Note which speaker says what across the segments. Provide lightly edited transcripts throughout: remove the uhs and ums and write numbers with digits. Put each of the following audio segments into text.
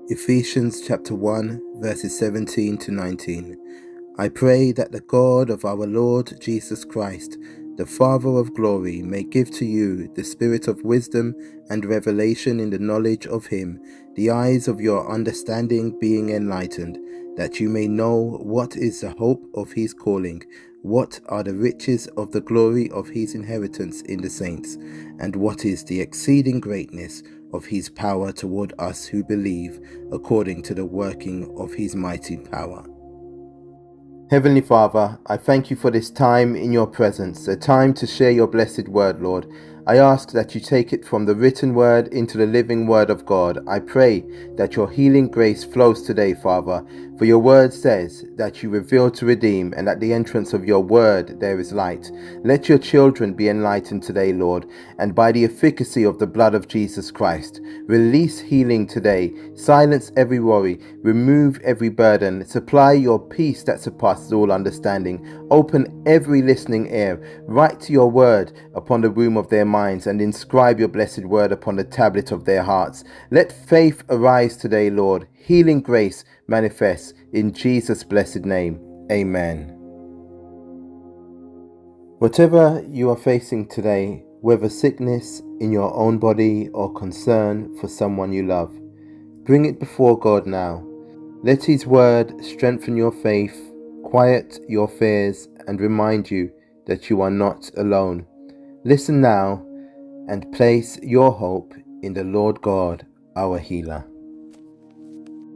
Speaker 1: Ephesians chapter 1 verses 17 to 19. I pray that the God of our Lord Jesus Christ, the Father of glory, may give to you the spirit of wisdom and revelation in the knowledge of him, the eyes of your understanding being enlightened, that you may know what is the hope of his calling, what are the riches of the glory of his inheritance in the saints, and what is the exceeding greatness of his power toward us who believe, according to the working of his mighty power. Heavenly Father, I thank you for this time in your presence, a time to share your blessed word, Lord. I ask that you take it from the written word into the living word of God. I pray that your healing grace flows today, Father, for your word says that you reveal to redeem, and at the entrance of your word there is light. Let your children be enlightened today, Lord, and by the efficacy of the blood of Jesus Christ, release healing today, silence every worry, remove every burden, supply your peace that surpasses all understanding, open every listening ear, write your word upon the womb of their minds, and inscribe your blessed word upon the tablet of their hearts. Let faith arise today, Lord, healing grace manifest in Jesus' blessed name. Amen. Whatever you are facing today, whether sickness in your own body or concern for someone you love, bring it before God now. Let his word strengthen your faith, quiet your fears, and remind you that you are not alone. Listen now and place your hope in the Lord God, our healer.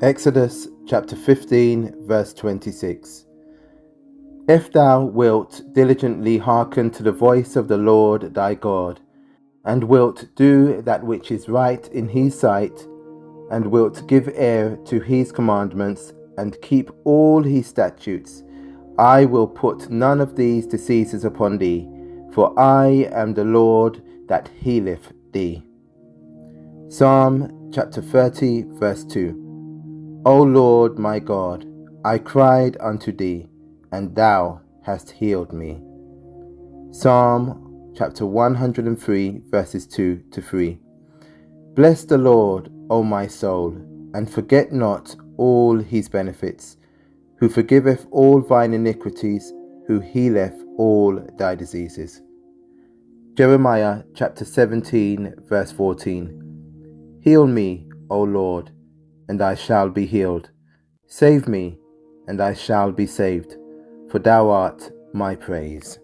Speaker 1: Exodus chapter 15 verse 26. If thou wilt diligently hearken to the voice of the Lord thy God, and wilt do that which is right in his sight, and wilt give ear to his commandments, and keep all his statutes, I will put none of these diseases upon thee, for I am the Lord that healeth thee. Psalm chapter 30 verse 2. O Lord my God, I cried unto thee, and thou hast healed me. Psalm chapter 103 verses 2 to 3. Bless the Lord, O my soul, and forget not all his benefits, who forgiveth all thine iniquities, who healeth all thy diseases. Jeremiah chapter 17 verse 14. Heal me, O Lord, and I shall be healed. Save me, and I shall be saved, for thou art my praise.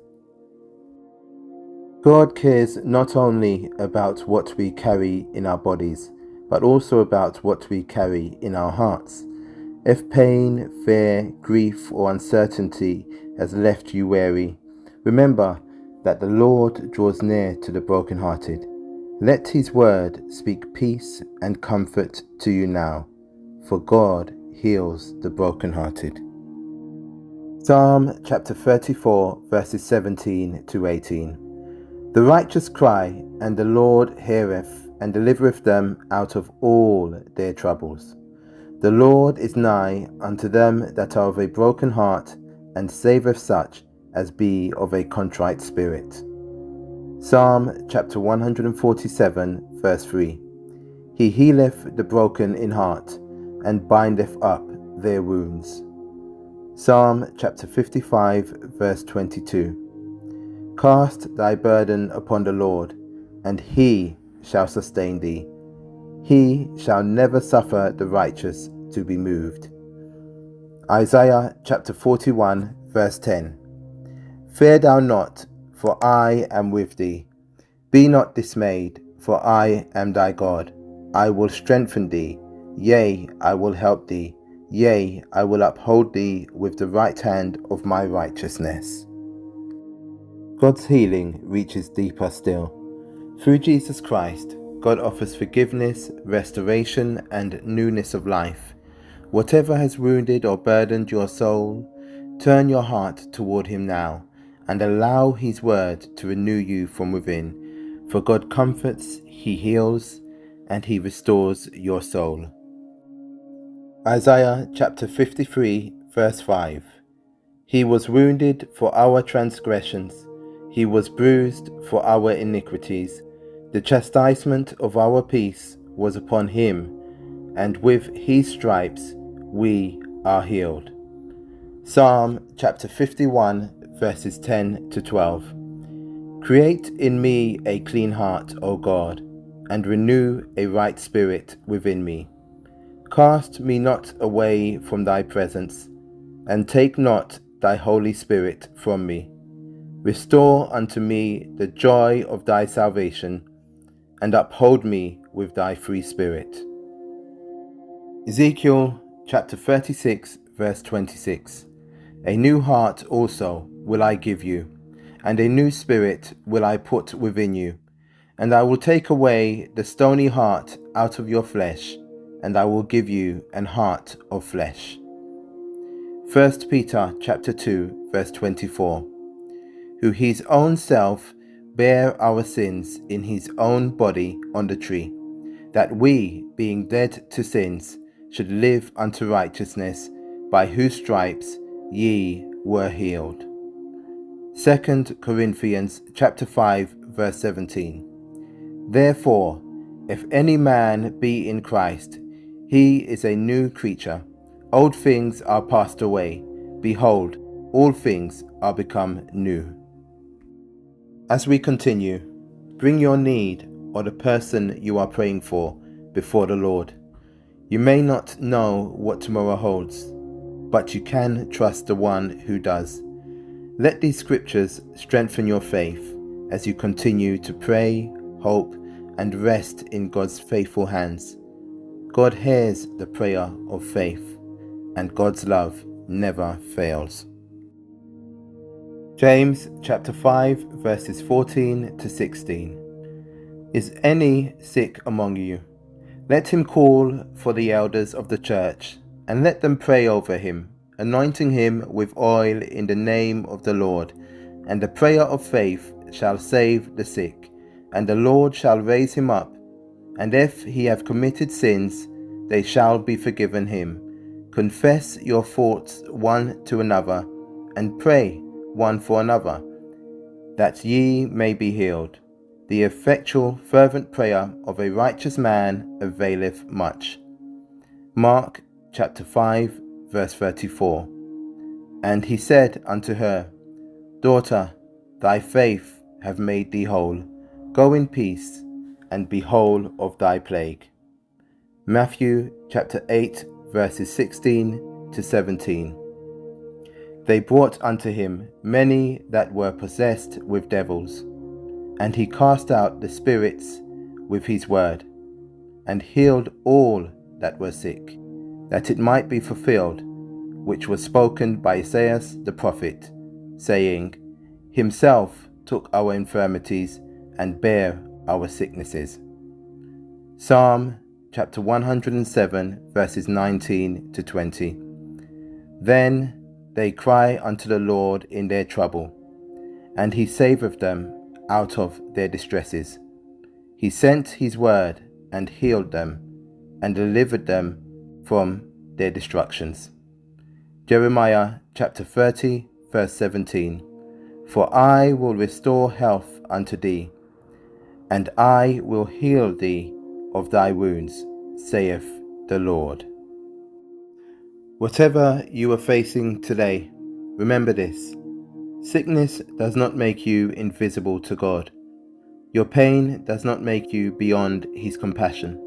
Speaker 1: God cares not only about what we carry in our bodies, but also about what we carry in our hearts. If pain, fear, grief, or uncertainty has left you weary, remember that the Lord draws near to the brokenhearted. Let his word speak peace and comfort to you now, for God heals the brokenhearted. Psalm chapter 34 verses 17 to 18. The righteous cry, and the Lord heareth, and delivereth them out of all their troubles. The Lord is nigh unto them that are of a broken heart, and saveth such as be of a contrite spirit. Psalm chapter 147 verse 3. He healeth the broken in heart, and bindeth up their wounds. Psalm chapter 55 verse 22. Cast thy burden upon the Lord, and he shall sustain thee. He shall never suffer the righteous to be moved. Isaiah chapter 41 verse 10. Fear thou not, for I am with thee. Be not dismayed, for I am thy God. I will strengthen thee, yea, I will help thee, yea, I will uphold thee with the right hand of my righteousness. God's healing reaches deeper still. Through Jesus Christ, God offers forgiveness, restoration, and newness of life. Whatever has wounded or burdened your soul, turn your heart toward him now, and allow his word to renew you from within. For God comforts, he heals, and he restores your soul. Isaiah chapter 53 verse 5. He was wounded for our transgressions, he was bruised for our iniquities. The chastisement of our peace was upon him, and with his stripes we are healed. Psalm chapter 51 verses 10 to 12. Create in me a clean heart, O God, and renew a right spirit within me. Cast me not away from thy presence, and take not thy Holy Spirit from me. Restore unto me the joy of thy salvation, and uphold me with thy free spirit. Ezekiel chapter 36 verse 26. A new heart also will I give you, and a new spirit will I put within you. And I will take away the stony heart out of your flesh, and I will give you an heart of flesh. 1 Peter chapter 2 verse 24. Who his own self bare our sins in his own body on the tree, that we, being dead to sins, should live unto righteousness, by whose stripes ye were healed. 2 Corinthians chapter 5 verse 17. Therefore, if any man be in Christ, he is a new creature. Old things are passed away. Behold, all things are become new. As we continue, bring your need or the person you are praying for before the Lord. You may not know what tomorrow holds, but you can trust the one who does. Let these scriptures strengthen your faith as you continue to pray, hope, and rest in God's faithful hands. God hears the prayer of faith, and God's love never fails. James chapter 5 verses 14 to 16. Is any sick among you? Let him call for the elders of the church, and let them pray over him, anointing him with oil in the name of the Lord. And the prayer of faith shall save the sick, and the Lord shall raise him up. And if he have committed sins, they shall be forgiven him. Confess your faults one to another, and pray one for another, that ye may be healed. The effectual fervent prayer of a righteous man availeth much. Mark chapter 5 verse 34. And he said unto her, Daughter, thy faith hath made thee whole. Go in peace, and be whole of thy plague. Matthew chapter 8 verses 16 to 17. They brought unto him many that were possessed with devils, and he cast out the spirits with his word, and healed all that were sick, that it might be fulfilled, which was spoken by Isaiah the prophet, saying, Himself took our infirmities and bare our sicknesses. Psalm chapter 107 verses 19 to 20. Then they cry unto the Lord in their trouble, and he saveth them out of their distresses. He sent his word and healed them, and delivered them from their destructions. Jeremiah chapter 30 verse 17. For I will restore health unto thee, and I will heal thee of thy wounds, saith the Lord. Whatever you are facing today, remember this. Sickness does not make you invisible to God. Your pain does not make you beyond his compassion,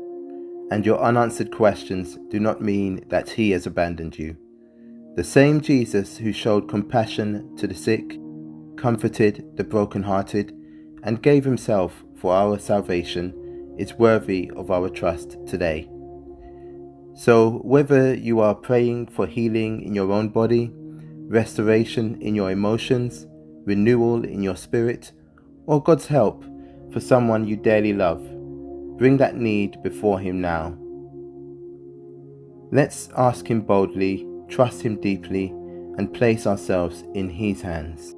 Speaker 1: and your unanswered questions do not mean that he has abandoned you. The same Jesus who showed compassion to the sick, comforted the brokenhearted, and gave himself for our salvation is worthy of our trust today. So whether you are praying for healing in your own body, restoration in your emotions, renewal in your spirit, or God's help for someone you dearly love, bring that need before him now. Let's ask him boldly, trust him deeply, and place ourselves in his hands.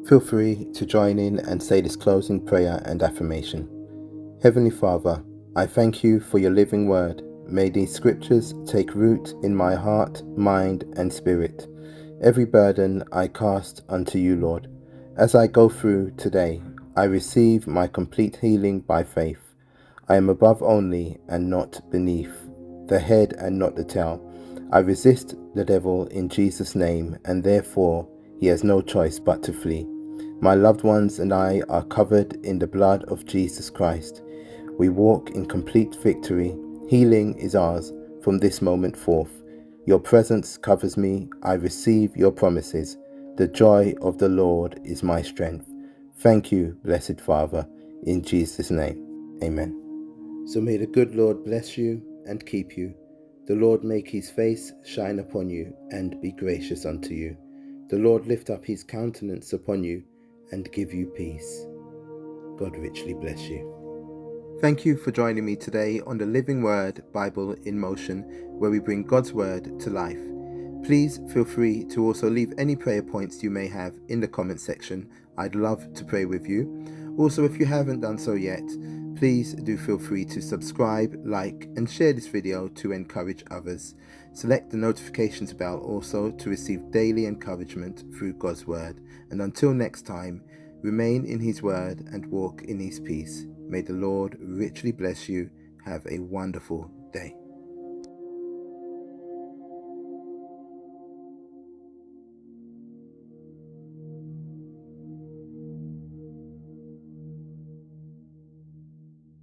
Speaker 1: Feel free to join in and say this closing prayer and affirmation. Heavenly Father, I thank you for your living word. May these scriptures take root in my heart, mind, and spirit. Every burden I cast unto you, Lord. As I go through today, I receive my complete healing by faith. I am above only and not beneath, the head and not the tail. I resist the devil in Jesus' name, and therefore he has no choice but to flee. My loved ones and I are covered in the blood of Jesus Christ. We walk in complete victory. Healing is ours from this moment forth. Your presence covers me. I receive your promises. The joy of the Lord is my strength. Thank you, blessed Father, in Jesus' name. Amen. So may the good Lord bless you and keep you. The Lord make his face shine upon you and be gracious unto you. The Lord lift up his countenance upon you and give you peace. God richly bless you. Thank you for joining me today on the Living Word Bible in Motion, where we bring God's Word to life. Please feel free to also leave any prayer points you may have in the comment section. I'd love to pray with you. Also, if you haven't done so yet, please do feel free to subscribe, like, and share this video to encourage others. Select the notifications bell also to receive daily encouragement through God's Word. And until next time, remain in his word and walk in his peace. May the Lord richly bless you. Have a wonderful day.